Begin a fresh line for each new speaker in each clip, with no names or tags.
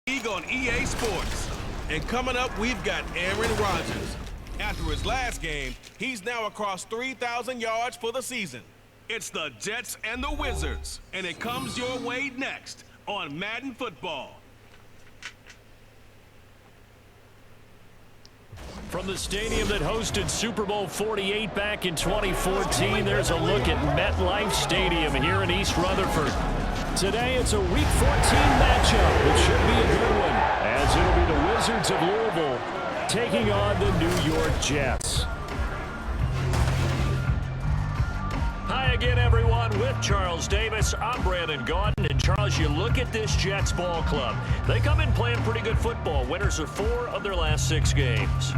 League on EA Sports. And coming up, we've got Aaron Rodgers. After his last game, he's now across 3,000 yards for the season. It's the Jets and the Wizards, and it comes your way next on Madden Football.
From the stadium that hosted Super Bowl 48 back in 2014, there's a look at MetLife Stadium here in East Rutherford. Today, it's a Week 14 matchup. It should be a good one, as it'll be the Wizards of Louisville taking on the New York Jets. Hi again, everyone. With Charles Davis, I'm Brandon Gaudin. And Charles, you look at this Jets ball club. They come in playing pretty good football. Winners of 4 of their last 6 games.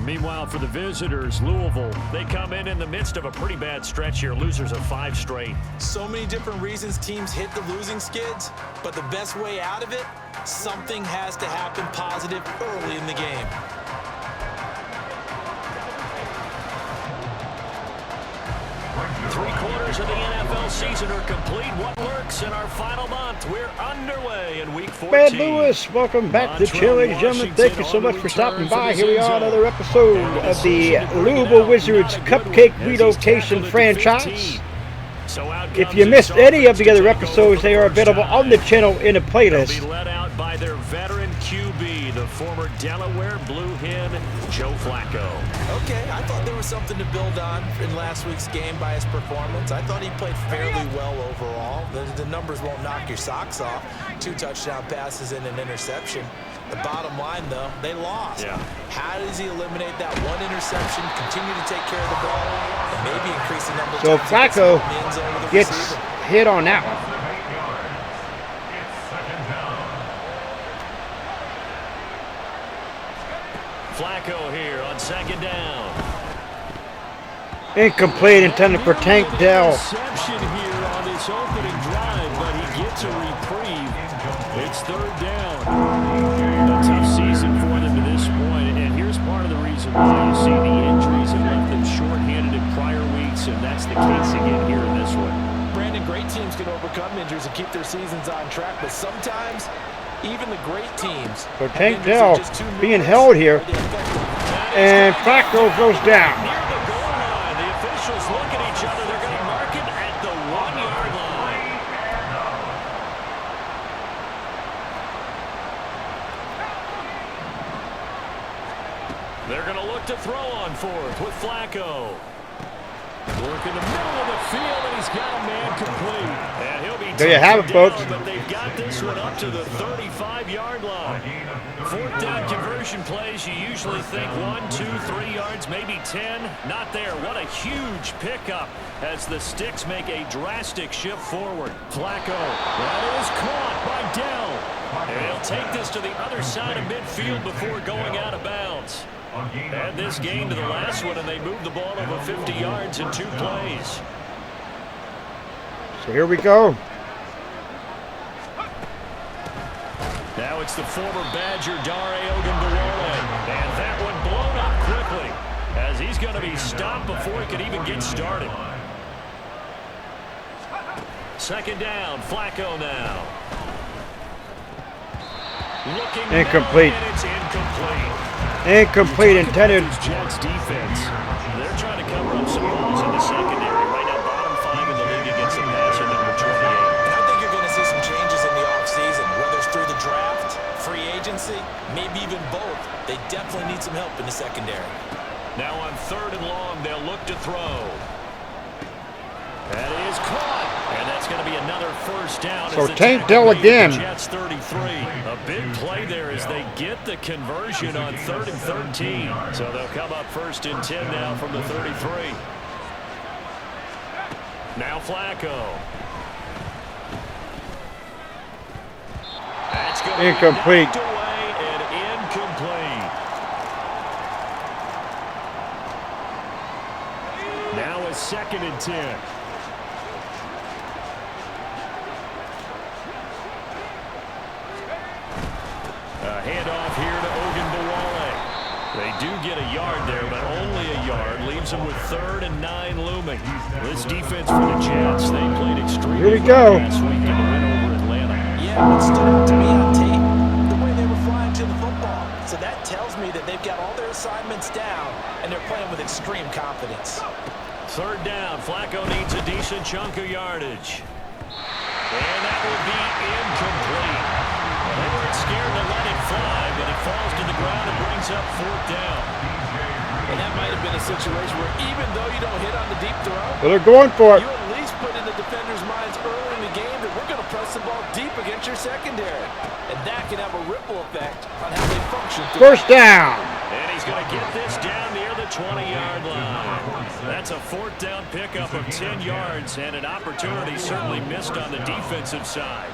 Meanwhile, for the visitors, Louisville, they come in the midst of a pretty bad stretch here. Losers of 5 straight.
So many different reasons teams hit the losing skids, but the best way out of it, something has to happen positive early in the game.
Three-quarters of the NFL season are complete. What lurks in our final month? We're underway in Week 14.
Brad Lewis, welcome back to the show, ladies and gentlemen. Thank you so much for stopping by. Here we are, another episode of the Louisville Wizards Cupcake Relocation franchise. If you missed any of the other episodes, they are available on the channel in a playlist.
They'll be led out by their veteran QB, the former Delaware Blue Hen, Joe Flacco.
Okay, I thought there was something to build on in last week's game by his performance. I thought he played fairly well overall. The numbers won't knock your socks off. 2 touchdown passes and an interception. The bottom line, though, they lost.
Yeah.
How does he eliminate that one interception, continue to take care of the ball, and maybe increase the number of
So
times
Flacco
gets
gets hit on that one.
Flacco here on 2nd down.
Incomplete, intended for Tank Dell.
Reception here on this opening drive, but he gets a reprieve. It's 3rd down. A tough season for them to this point, and here's part of the reason why. You see the injuries have left them short-handed in prior weeks, and that's the case again here in this one.
Brandon, great teams can overcome injuries and keep their seasons on track, but sometimes even the great teams.
So Tank Dell being held here, and Flacco goes down.
Near the goal line, the officials look at each other. They're going to mark him at the 1-yard line. They're going to look to throw on 4th with Flacco. Work in the middle of the field, and he's got a man complete. And he'll be
There you have it, folks.
But they've got this one up to the 35-yard line. 4th down conversion plays, you usually think 1, 2, 3 yards, maybe 10. Not there. What a huge pickup as the Sticks make a drastic shift forward. Flacco, that is caught by Dell. And he'll take this to the other side of midfield before going out of bounds. Add this game to the last one, and they moved the ball over 50 yards in 2 plays.
So here we go.
Now it's the former Badger, Dare Ogunbowale. And that one blown up quickly, as he's going to be stopped before he can even get started. 2nd down, Flacco now. Looking
Incomplete.
and it's incomplete.
Incomplete, intended.
Jets defense. They're trying to cover up some holes in the secondary. Right now, bottom 5 in the league against the pass at number 28.
And I think you're going to see some changes in the offseason, whether it's through the draft, free agency, maybe even both. They definitely need some help in the secondary.
Now on 3rd and long, they'll look to throw. That is caught. And that's going to be another 1st down.
So Tank Dell again.
Jets 33. A big play there as they get the conversion on 3rd and 13. So they'll come up 1st and 10 now from the 33. Now Flacco. That's going to
Incomplete.
be knocked away and incomplete. Now it's 2nd and 10. Handoff here to Ogunbowale. They do get a yard there, but only a yard. Leaves them with 3rd and 9 looming. This defense for the Jets, they played extremely
Here we
well
go.
last week in the win over Atlanta.
Yeah, what stood out to me on tape, the way got all their assignments down, and they're playing with extreme confidence.
Third down. Flacco needs a decent chunk of yardage. And that will be incomplete. They weren't scared to let it fly, but it falls to the ground and brings up fourth down.
And that might have been a situation where even though you don't hit on the deep throw,
Well, they're going for it.
you at least put in the defenders' minds early in the game that we're going to press the ball deep against your secondary. And that can have a ripple effect on how they function.
First down.
And he's going to get this down near the 20-yard line. That's a fourth down pickup of 10 yards and an opportunity certainly missed on the defensive side.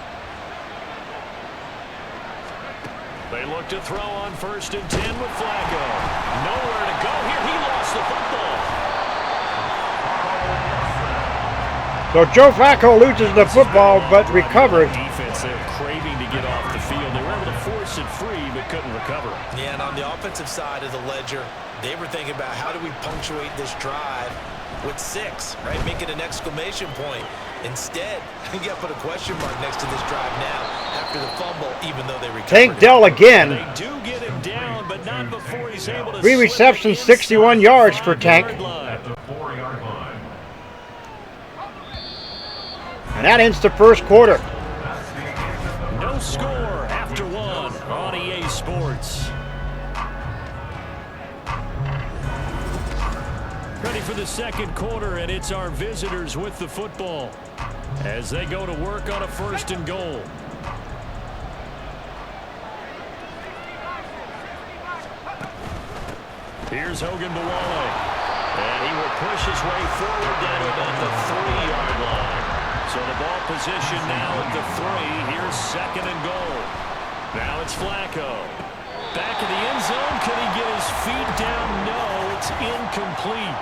They look to throw on 1st and 10 with Flacco. Nowhere to go here. He lost the football.
So Joe Flacco loses the football, but recovered.
Defense, they're craving to get off the field. They were able to force it free, but couldn't recover.
Yeah, and on the offensive side of the ledger, they were thinking about how do we punctuate this drive with 6, right? Make it an exclamation point. Instead, you got to put a question mark next to this drive now after the fumble, even though they recovered.
Tank Dell again.
They do get him down, but not before he's able to
3 receptions, 61 yards for Tank. And that ends the first quarter.
No score after 1 on EA Sports. Ready for the second quarter, and it's our visitors with the football as they go to work on a 1st and goal. Here's Hogan Bawale, and he will push his way forward down to about the 3-yard line. So the ball position now at the 3. Here's 2nd and goal. Now it's Flacco. Back in the end zone. Can he get his feet down? No, it's incomplete.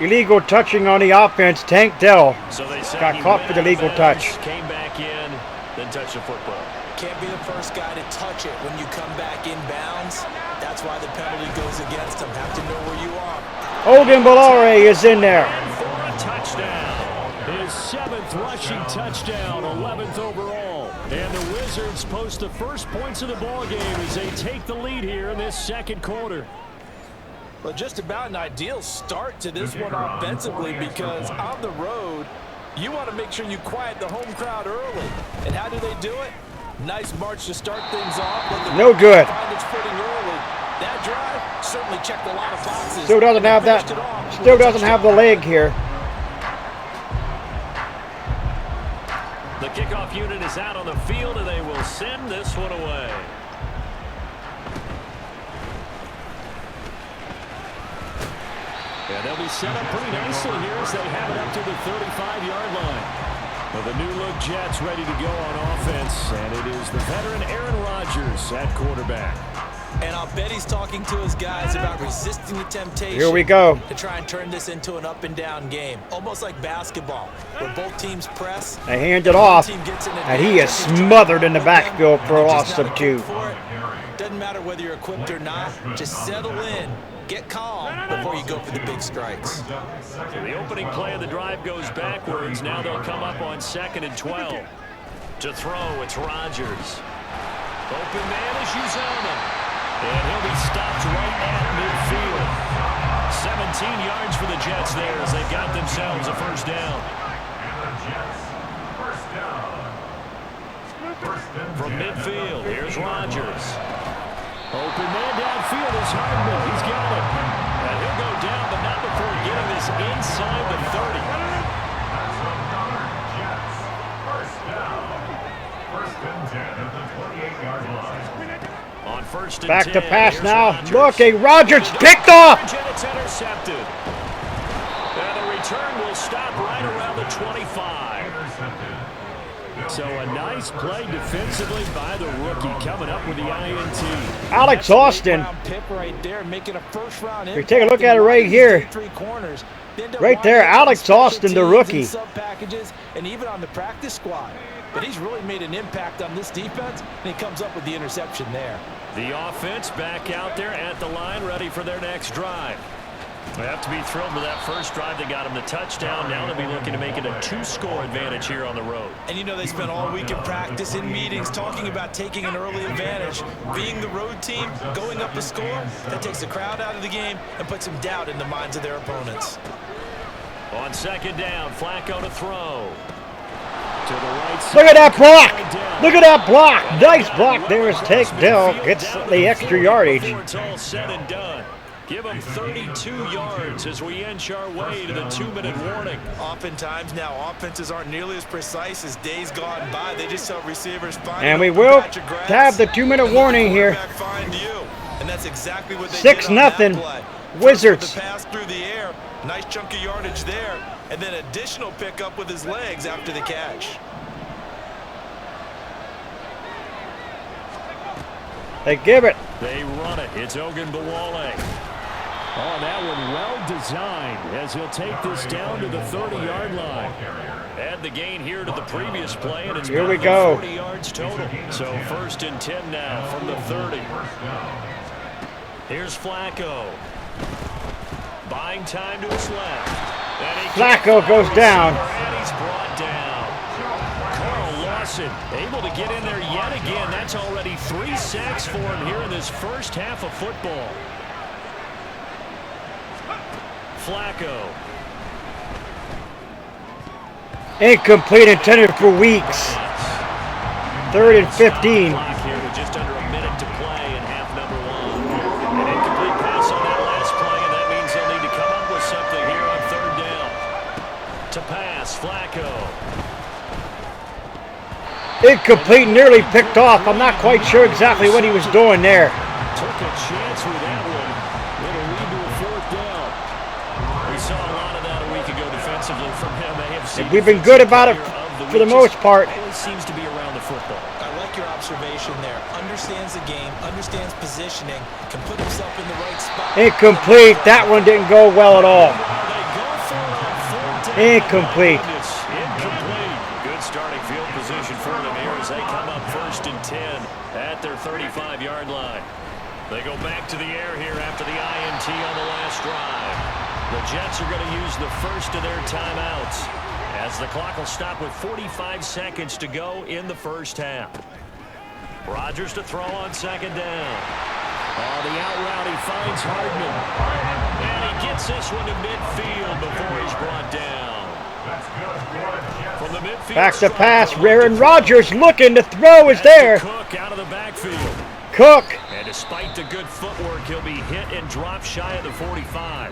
Illegal touching on the offense. Tank Dell
So they
got caught for the legal touch.
Came back in, then touched the football.
Can't be the first guy to touch it when you come back inbounds. That's why the penalty goes against him. Have to know where you are.
Hogan Bawale is in there.
And for a touchdown. His 7th rushing touchdown, 11th overall. And the Wizards post the first points of the ball game as they take the lead here in this second quarter.
Well, just about an ideal start to this one offensively, because on the road, you want to make sure you quiet the home crowd early. And how do they do it? Nice march to start things off.
No good.
Find its footing early. That drive certainly checked a lot of boxes.
Still doesn't have that. Still doesn't have the leg here.
The kickoff unit is out on the field, and they will send this one away. And they'll be set up pretty nicely here as they have it up to the 35-yard line. Well, the new-look Jets ready to go on offense, and it is the veteran Aaron Rodgers at quarterback.
And I'll bet he's talking to his guys about resisting the temptation.
Here we go.
To try and turn this into an up-and-down game, almost like basketball, where both teams press.
They hand it off, and he is smothered in the backfield for a loss of 2.
Doesn't matter whether you're equipped or not. Just settle in. Get calm before you go for the big strikes.
So the opening play of the drive goes backwards. Now they'll come up on 2nd and 12. To throw, it's Rodgers. Open man is Uzoma. And he'll be stopped right at midfield. 17 yards for the Jets there as they've got themselves a first down. From midfield, here's Rodgers. Open man downfield is Hardman. He's got it. And he'll go down, but not before getting this inside the 30. On 1st and
Back
10,
to pass
here's
now.
Rodgers.
Looking, Rodgers picked off.
And it's intercepted. And the return will stop right around the 25. So a nice play defensively by the rookie coming up with the INT.
Alex Austin.
Right there, making a first-round.
If you take a look at it right here. Right there, Alex Austin, the rookie.
Sub-packages and even on the practice squad. But he's really made an impact on this defense, and he comes up with the interception there.
The offense back out there at the line, ready for their next drive. They have to be thrilled with that first drive that got them the touchdown. Now they'll be looking to make it a 2-score advantage here on the road.
And you know, they spent all week in practice, in meetings, talking about taking an early advantage. Being the road team, going up a score, that takes the crowd out of the game and puts some doubt in the minds of their opponents.
On second down, Flacco to throw. To the right side.
Look at that block! Look at that block! Nice block there as Dell gets the extra yardage.
Before it's all said and done. Give them 32 yards as we inch our way to the 2-minute warning.
Oftentimes now, offenses aren't nearly as precise as days gone by. They just help receivers find.
And we will have the 2-minute warning here.
Find you. And that's exactly what they
6-0 Wizards.
The pass through the air. Nice chunk of yardage there. And then additional pickup with his legs after the catch.
They give it.
They run it. It's Ogunbowale. Oh, that one well designed as he'll take this down to the 30-yard line. Add the gain here to the previous play, and it's
here we go.
40 yards total. So 1st and 10 now from the 30. Here's Flacco. Buying time to his left.
Flacco goes down.
And he's brought down. Carl Lawson able to get in there yet again. That's already 3 sacks for him here in this first half of football. Flacco.
Incomplete, intended for Weeks. 3rd and 15.
Here with just under a minute to play in half number 1. An incomplete pass on that last play, and that means they'll need to come up with something here on 3rd down. To pass, Flacco.
Incomplete, nearly picked off. I'm not quite sure exactly what he was doing there.
Took a chance with that one. It'll lead to a 4th down. We saw a lot of that a week ago defensively from him.
We've been good about it for the most part.
Always seems to be around the football.
I like your observation there. Understands the game, understands positioning, can put himself in the right spot.
Incomplete. That one didn't go well at all. Incomplete.
Incomplete. Good starting field position for them here as they come up 1st and 10 at their 35-yard line. They go back to the air here after the INT on the last drive. The Jets are going to use the first of their timeouts as the clock will stop with 45 seconds to go in the first half. Rodgers to throw on 2nd down. Oh, the out route, he finds Hardman. And he gets this one to midfield before he's brought down. From the midfield,
back to pass. Aaron Rodgers looking to throw is there.
Cook out of the backfield.
Cook.
And despite the good footwork, he'll be hit and dropped shy of the 45.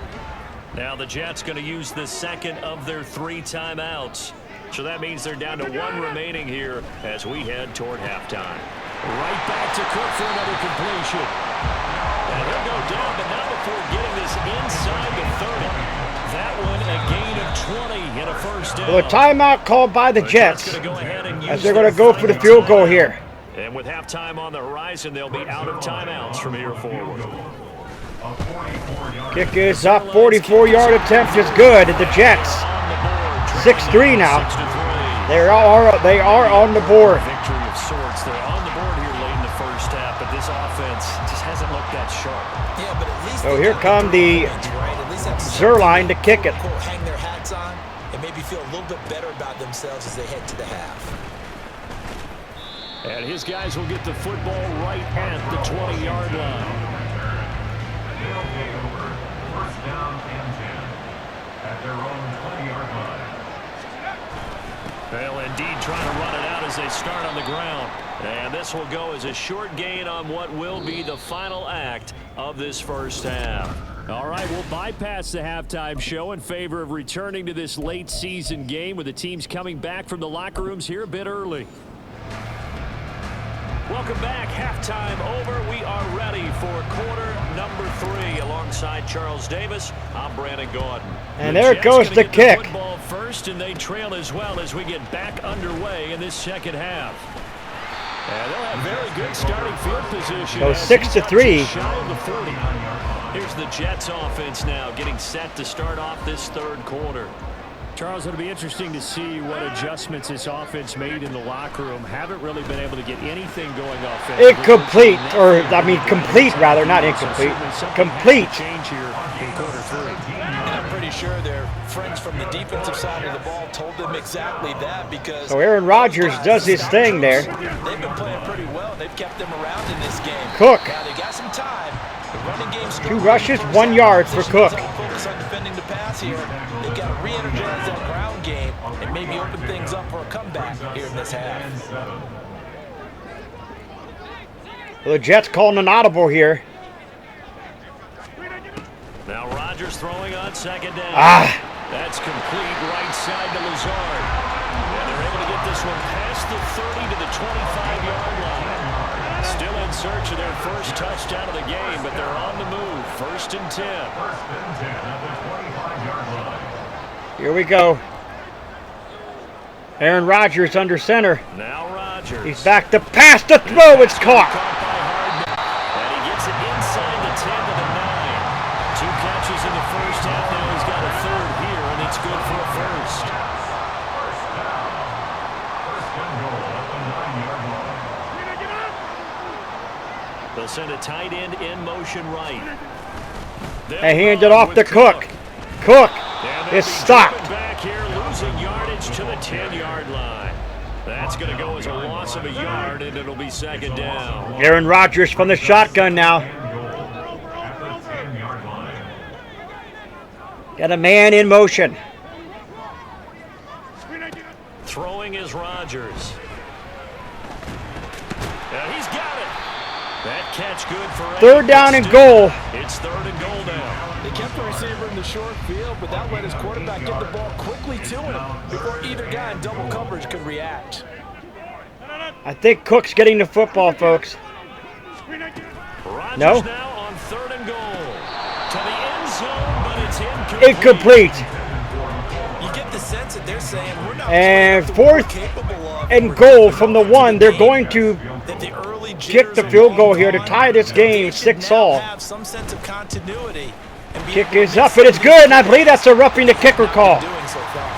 Now the Jets going to use the second of their 3 timeouts. So that means they're down to 1 remaining here as we head toward halftime. Right back to Cook for another completion. And he'll go down, but not before getting this inside the 30. That one a gain of 20 in a first down.
Well, a timeout called by the Jets as they're going to go for the field goal here.
And with halftime on the horizon, they'll be out of timeouts from here forward.
Kick is up. 44-yard attempt is good. The Jets 6-3 now. They are on the board.
Victory of sorts. They're on the board here late in the first half, but this offense just hasn't looked that sharp.
Yeah, but at least
so here come the Zerline to kick it.
Hang their hats on and maybe feel a little bit better about themselves as they head to the half.
And his guys will get the football right at the 20-yard line.
First down and 10 at their own 20-yard line.
Well, indeed, trying to run it out as they start on the ground. And this will go as a short gain on what will be the final act of this first half. All right, we'll bypass the halftime show in favor of returning to this late season game with the teams coming back from the locker rooms here a bit early. Welcome back. Halftime over. We are ready for quarter number 3 alongside Charles Davis. I'm Brandon Gordon.
And there goes the kick.
Football first, and they trail as well as we get back underway in this second half. And they'll have very good starting field position.
So 6-3.
Shy of the 40. Here's the Jets offense now getting set to start off this third quarter. Charles, it'll be interesting to see what adjustments this offense made in the locker room. Haven't really been able to get anything going offensively.
Incomplete, or I mean complete rather, not incomplete. Complete.
Change here in quarter 3.
And I'm pretty sure their friends from the defensive side of the ball told them exactly that, because
So Aaron Rodgers does his thing there.
they've been playing pretty well. They've kept them around in this game.
Cook.
Now they got some time. The running game's
2 rushes, 1 yard for Cook.
Focus on defending the pass here. They've got to re-energize that ground game and maybe open things up for a comeback here in this half.
Well, the Jets calling an audible here.
Now Rodgers throwing on second down. That's complete right side to Lazard. And they're able to get this one past the 30 to the 25-yard line. Still in search of their first touchdown of the game, but they're on the move. 1st and 10.
1st and 10 at the 25-yard line.
Here we go. Aaron Rodgers under center.
Now Rodgers.
He's back to pass. The throw is caught.
And he gets it inside the 10 to the 9. 2 catches in the first half. Now he's got a third here, and it's good for a first.
First down. 1st and goal at the 9-yard line.
They'll send a tight end in motion right.
And hand it off to Cook. Cook is stopped.
Back here, losing yardage to the 10-yard line. That's going to go as a loss of a yard, and it'll be 2nd down.
Aaron Rodgers from the shotgun now.
At the 10-yard line.
Got a man in motion.
Throwing is Rodgers. And he's got it. That catch good for
3rd down and goal.
It's 3rd and goal now.
They kept the receiver in the short field, but that let his quarterback get the ball quickly to him before either guy in double coverage could react.
I think Cook's getting the football, folks.
Rodgers
No?
now on 3rd and goal. To the end zone, but it's incomplete.
Incomplete.
You get the sense that they're saying we're not
And
playing what we're
4th
capable of.
and
We're
goal
gonna
from the
come to
1. They're
game.
going to
That the early
kick the
jitters
field
are
goal
long
here to
gone.
tie this game
They should
6
now
all.
have some sense of continuity and be
Kick
able to
is
make
up, and it's good, and I believe that's a roughing the kicker call.
doing so far.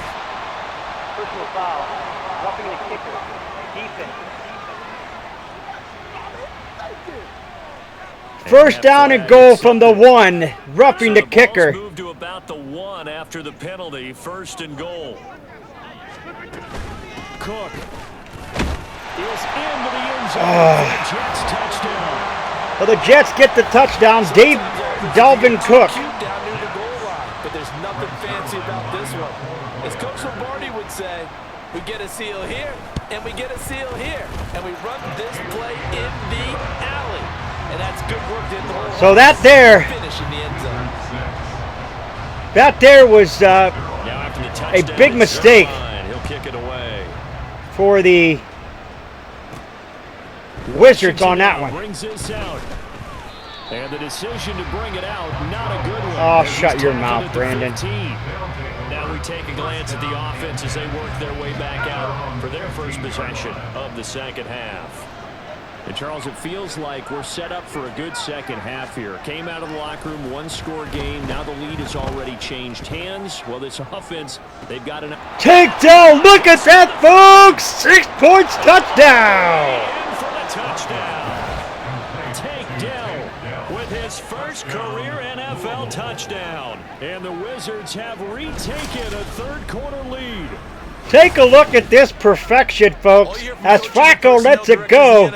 Personal foul, roughing the kicker, defense.
1st down and goal from the 1, roughing the
So
kicker.
ball's moved to about the 1 after the penalty. 1st and goal. Cook is into the end zone. Jets touchdown.
Well, the Jets get the touchdown. Dalvin Cook.
Cute down near the goal line, but there's nothing fancy about this one. As Coach Lombardi would say, we get a seal here, and we get a seal here, and we run this play in the alley. And that's good work in the whole
So that there,
finish in the end zone.
was
Now after the touchdown,
big mistake.
He'll kick it away.
for the Wizards on that one.
Brings this out. And the decision to bring it out, not a good one.
Oh,
As
shut
he's
your
tackled
mouth,
at the
Brandon.
15. Now we take a glance at the offense as they work their way back out for their first possession of the 2nd half. And Charles, it feels like we're set up for a good 2nd half here. Came out of the locker room, 1-score game. Now the lead has already changed hands. Well, this offense, they've got an...
Take down, look at that, folks! 6 points, touchdown!
In for the touchdown. Take Dell with his first career NFL touchdown. And the Wizards have retaken a 3rd-quarter lead.
Take a look at this perfection, folks, as Flacco lets it go.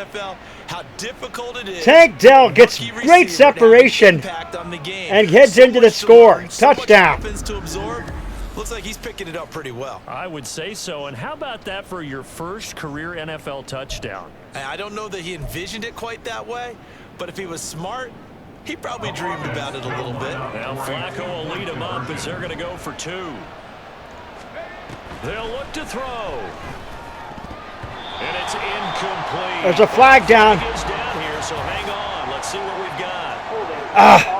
Tank Dell gets great separation and heads into the score. Touchdown.
Looks like he's picking it up pretty well.
I would say so. And how about that for your first career NFL touchdown?
I don't know that he envisioned it quite that way, but if he was smart, he probably dreamed about it a little bit.
Now Flacco will lead him up as they're going to go for 2. They'll look to throw. And it's incomplete.
There's a flag down.
It's down here, so hang on. Let's see what we've got.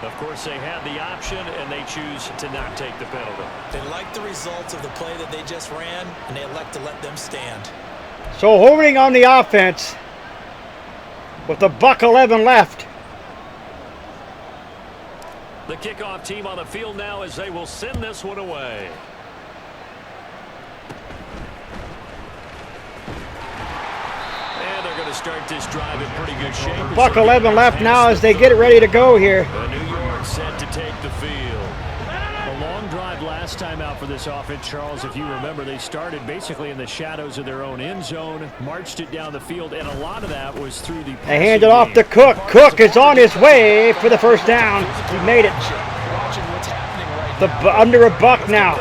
Of course, they had the option, and they choose to not take the penalty.
They like the results of the play that they just ran, and they elect to let them stand.
So holding on the offense with a $1:11 left.
The kickoff team on the field now as they will send this one away. And they're going to start this drive in pretty good shape.
Buck 11 left now as they get it ready to go here.
The New York set to take the field. A long drive last time out for this offense, Charles. If you remember, they started basically in the shadows of their own end zone, marched it down the field, and a lot of that was through the
They hand it off to Cook. Cook is on his way for the first down. He made it. Under a buck now.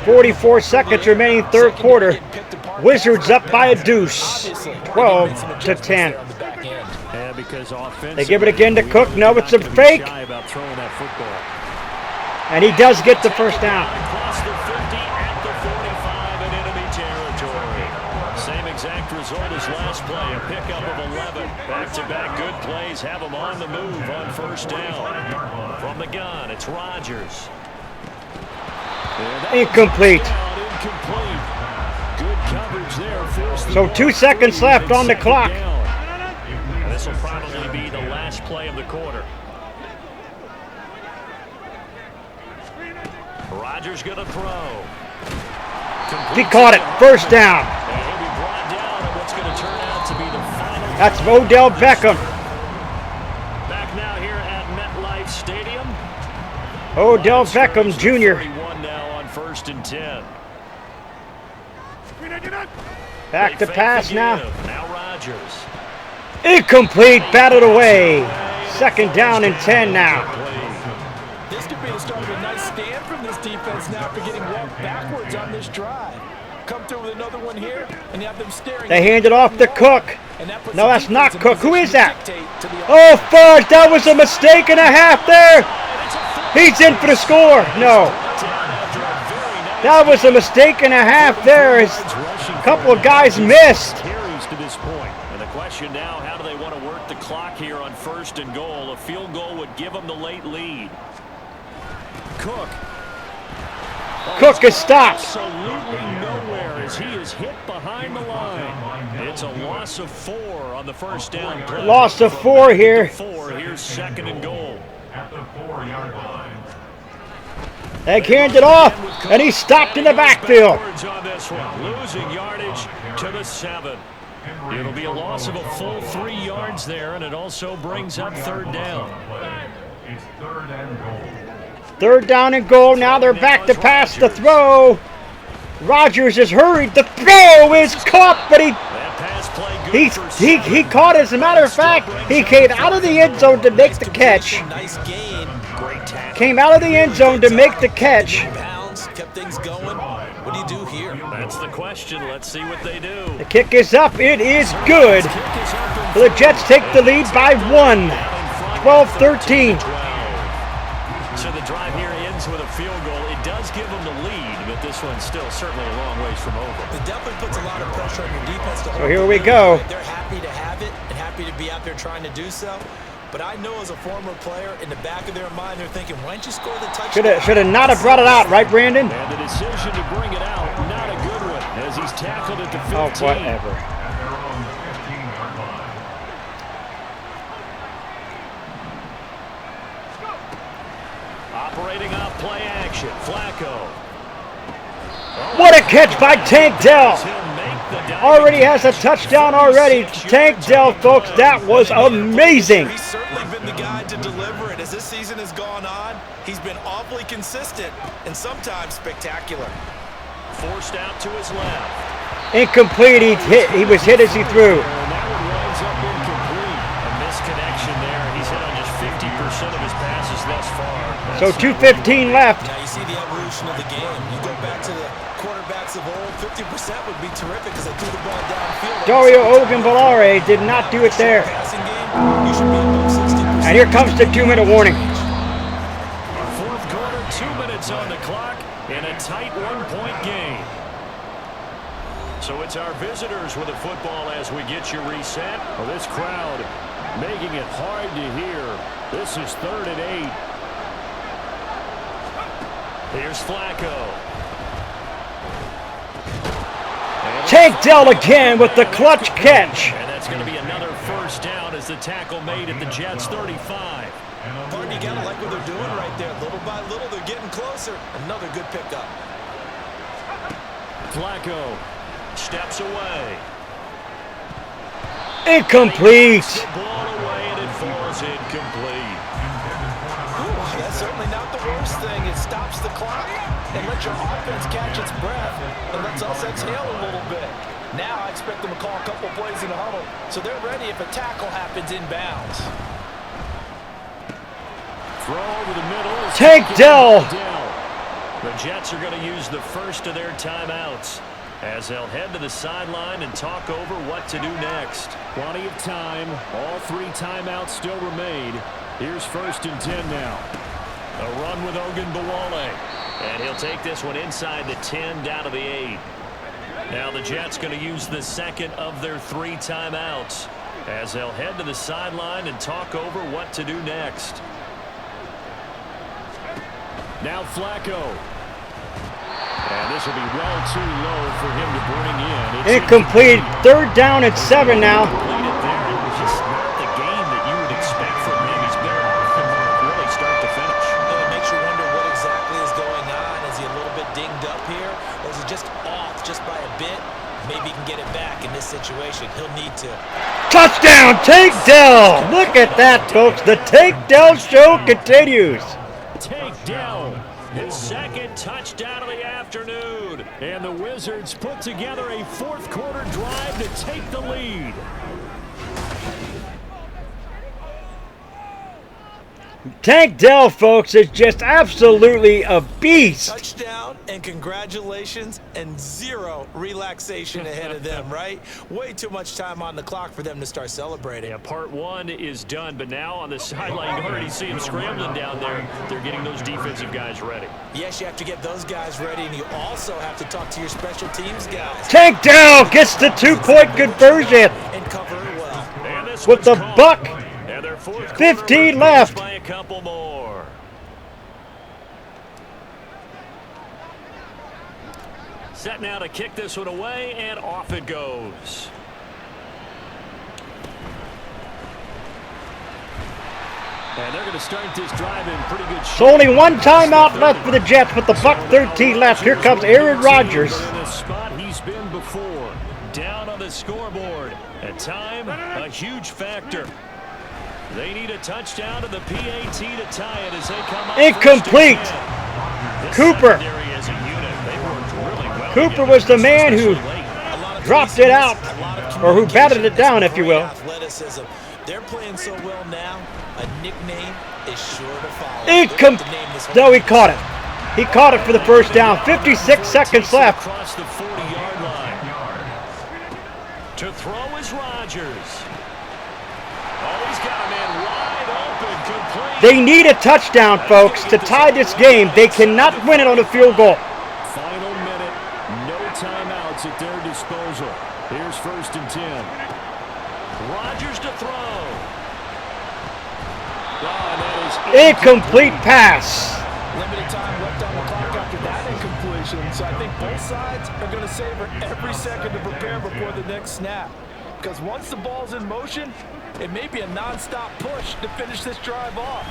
44 seconds remaining, third quarter. Wizards up by a deuce, 12-10.
Yeah, because
they give it again to Cook. No, it's a fake. And he does get the first down.
Across the 50 at the 45 in enemy territory. Same exact result as last play, a pickup of 11. Back-to-back good plays have them on the move on first down. From the gun, it's Rodgers.
Incomplete.
Incomplete. Good coverage there.
So 2 seconds left on the clock.
This will probably be the last play of the quarter. Rodgers going to throw.
He caught it. First down.
And he'll be brought down in what's going to turn out to be the final.
That's Odell Beckham.
Back now here at MetLife Stadium.
Odell Beckham Jr.
31 now on 1st and 10.
Back to pass now.
Now Rodgers.
Incomplete. Batted away. Second down and 10 now.
This could be the start of a nice stand from this defense now for getting walked backwards on this drive. Come through with another one here, and you have them staring.
They hand it off to Cook. No, that's not Cook. Who is that? Oh, fudge. That was a mistake and a half there. He's in for the score. No. That was a mistake and a half there. A couple of guys missed.
Carries to this point. And the question now, how do they want to work the clock here on 1st and goal? A field goal would give them the late lead. Cook.
Cook is stopped.
Absolutely nowhere as he is hit behind the line. It's a loss of 4 on the first down play.
Loss of 4 here.
4. Here's 2nd and goal.
At the 4-yard line.
They hand it off, and he's stopped in the backfield.
On this one, losing yardage to the 7. It'll be a loss of a full 3 yards there, and it also brings up 3rd down.
It's 3rd and goal.
3rd down and goal. Now they're back to pass the throw. Rodgers is hurried. The throw is caught, but he caught it. As a matter of fact, he came out of the end zone to make the catch. Came out of the end zone to make the catch.
Kept things going. What do you do here?
That's the question. Let's see what they do.
The kick is up. It is good. The Jets take the lead by 1. 12-13.
So the drive here ends with a field goal. It does give them the lead, but this one's still certainly a long ways from over.
It definitely puts a lot of pressure on your defense to hold.
So here we go.
They're happy to have it and happy to be out there trying to do so. But I know as a former player, in the back of their mind, they're thinking, why don't you score the touchdown?
Should have not have brought it out, right, Brandon?
And the decision to bring it out, not a good one, as he's tackled at the 15.
Oh, whatever.
At their own 15-yard line.
Operating off play action, Flacco.
What a catch by Tank Dell. Already has a touchdown already. Tank Dell, folks, that was amazing.
He's certainly been the guy to deliver it. As this season has gone on, he's been awfully consistent and sometimes spectacular.
Forced out to his left.
Incomplete. He was hit as he threw.
And that one winds up incomplete. A misconnection there. He's hit on just 50% of his passes thus far.
So 2:15 left.
Now you see the evolution of the game. You go back to the quarterbacks of old, 50% would be terrific because they threw the ball downfield.
Dario Ogunbowale did not do it there.
Passing game, you should be above 60%.
And here comes the 2-minute warning.
Fourth quarter, 2 minutes on the clock in a tight one-point game. So it's our visitors with the football as we get you reset. Well, this crowd making it hard to hear. This is 3rd and 8. Here's Flacco.
Tank Dell again with the clutch catch.
And that's going to be another first down as the tackle made at the Jets' 35.
Pardon, you gotta like what they're doing right there. Little by little, they're getting closer. Another good pickup.
Flacco steps away.
Incomplete.
The ball away, and it falls incomplete.
That's certainly not the worst thing. It stops the clock and lets your offense catch its breath and lets us exhale a little bit. Now I expect them to call a couple plays in the huddle, so they're ready if a tackle happens inbounds.
Throw over the middle.
Take Dell.
The Jets are going to use the first of their timeouts as they'll head to the sideline and talk over what to do next. Plenty of time. All 3 timeouts still remain. Here's 1st and 10 now. A run with Ogunbowale. And he'll take this one inside the 10 down to the 8. Now the Jets going to use the second of their 3 timeouts as they'll head to the sideline and talk over what to do next. Now Flacco. And this will be well too low for him to bring in. It's
Incomplete. 3rd down and 7 now.
It's just not the game that you would expect from him. He's been off the mark really start to finish.
It makes you wonder what exactly is going on. Is he a little bit dinged up here? Or is he just off just by a bit? Maybe he can get it back in this situation. He'll need to.
Touchdown, Take Dell. Look at that, folks. The Take Dell show continues.
Take Dell, his 2nd touchdown of the afternoon. And the Wizards put together a 4th quarter drive to take the lead.
Tank Dell, folks, is just absolutely a beast.
Touchdown and congratulations and 0 relaxation ahead of them, right? Way too much time on the clock for them to start celebrating.
Yeah, part 1 is done, but now on the sideline, you already see him scrambling down there. They're getting those defensive guys ready.
Yes, you have to get those guys ready, and you also have to talk to your special teams guys.
Tank Dell gets the 2-point conversion
And cover it well.
And this
with the
one's
buck.
caught. And their 4th
15
quarter
left.
by a couple more. Set now to kick this one away, and off it goes. And they're going to start this drive in pretty good shape.
So only 1 timeout left for the Jets with the buck 13 left. Here comes Aaron Rodgers.
In the spot he's been before. Down on the scoreboard. At time, a huge factor. They need a touchdown to the PAT to tie it as they come up.
Incomplete. Cooper. Cooper was the man who dropped it out, or who batted it down, if you will.
Athleticism. They're playing so well now, a nickname is sure to follow.
No, he caught it. He caught it for the 1st down. 56 seconds left.
Across the 40-yard line. To throw is Rodgers. Oh, he's got a man wide open, complete.
They need a touchdown, folks, to tie this game. They cannot win it on a field goal.
Final minute, no timeouts at their disposal. Here's 1st and 10. Rodgers to throw. Oh, and that is
Incomplete pass.
Limited time left on the clock after that incompletion, so I think both sides are going to savor every second to prepare before the next snap. Because once the ball's in motion, it may be a non-stop push to finish this drive off.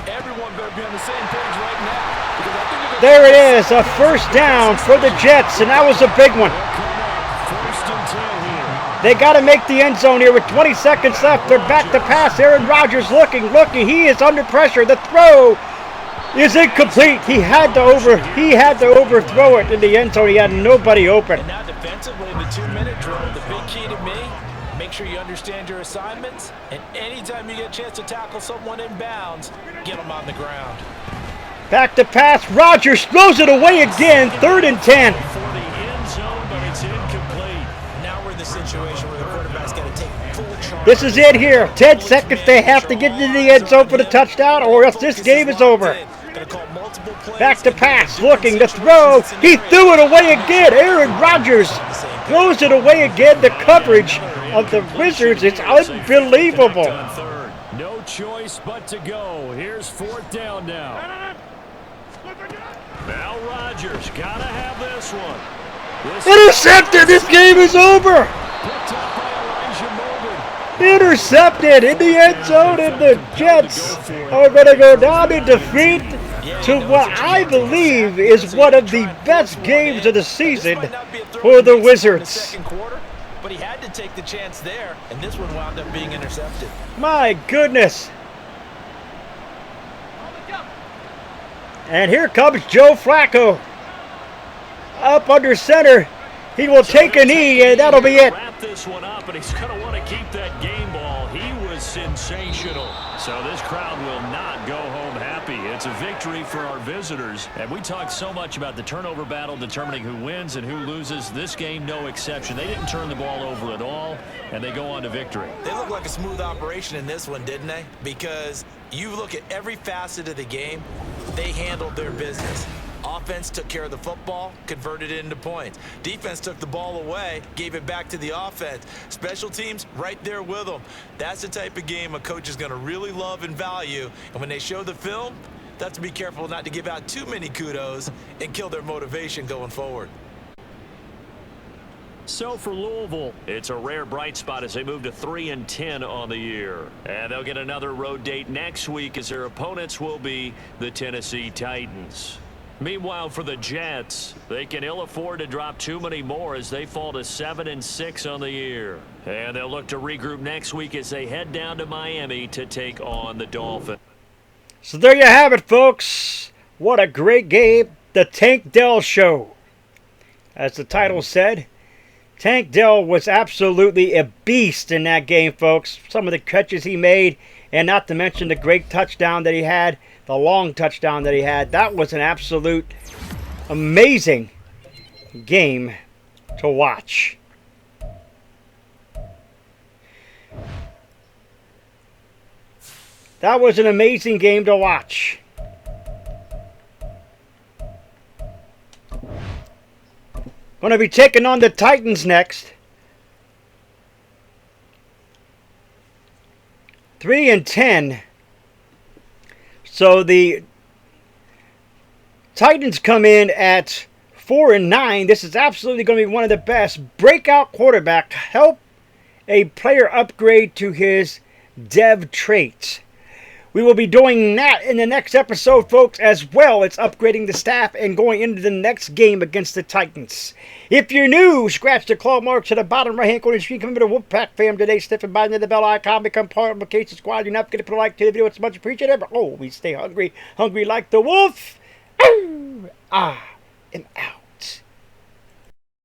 Everyone better be on the same page right now. Because I think
There it is, a 1st down for the Jets, and that was a big one.
1st and 10 here.
They got to make the end zone here with 20 seconds left. They're back to pass. Aaron Rodgers looking. He is under pressure. The throw is incomplete. He had to overthrow it in the end zone. He had nobody open.
And now defensively in the 2-minute drill, the big key to me, make sure you understand your assignments, and anytime you get a chance to tackle someone in bounds, get them on the ground.
Back to pass. Rodgers throws it away again. 3rd and 10.
For the end zone, but it's incomplete.
Now we're in the situation where the quarterback's got to take full charge.
This is it here. 10 seconds. They have to get into the end zone for the touchdown, or else this game is over. Back to pass. Looking to throw. He threw it away again. Aaron Rodgers throws it away again. The coverage of the Wizards is unbelievable.
No choice but to go. Here's 4th down now. Now Rodgers gotta have this one.
Intercepted. This game is over.
Picked up by Elijah Morgan.
Intercepted in the end zone, and the Jets are going to go down in defeat to what I believe is one of the best games of the season for the Wizards.
But he had to take the chance there, and this one wound up being intercepted.
My goodness. And here comes Joe Flacco. Up under center. He will take a knee, and that'll be it.
Wrap this one up, and he's going to want to keep that game ball. He was sensational. So this crowd will not go home happy. It's a victory for our visitors. And we talked so much about the turnover battle determining who wins and who loses. This game, no exception. They didn't turn the ball over at all, and they go on to victory.
They look like a smooth operation in this one, didn't they? Because you look at every facet of the game, they handled their business. Offense took care of the football, converted it into points. Defense took the ball away, gave it back to the offense. Special teams, right there with them. That's the type of game a coach is going to really love and value. And when they show the film, they have to be careful not to give out too many kudos and kill their motivation going forward.
So for Louisville, it's a rare bright spot as they move to 3-10 on the year. And they'll get another road date next week as their opponents will be the Tennessee Titans. Meanwhile, for the Jets, they can ill afford to drop too many more as they fall to 7-6 on the year. And they'll look to regroup next week as they head down to Miami to take on the Dolphins.
So there you have it, folks. What a great game. The Tank Dell Show. As the title said, Tank Dell was absolutely a beast in that game, folks. Some of the catches he made, and not to mention the great touchdown that he had, the long touchdown that he had. That was an absolute amazing game to watch. That was an amazing game to watch. Going to be taking on the Titans next. 3-10. So the Titans come in at 4-9. This is absolutely going to be one of the best. Breakout quarterback. Help a player upgrade to his dev traits. We will be doing that in the next episode, folks, as well. It's upgrading the staff and going into the next game against the Titans. If you're new, scratch the claw marks at the bottom right-hand corner of the screen. Come over to Wolfpack fam today. Sniffing by the bell icon. Become part of the Vacation Squad. You're not forget to put a like to the video. It's much appreciated. Oh, we stay hungry. Hungry like the wolf. I am out.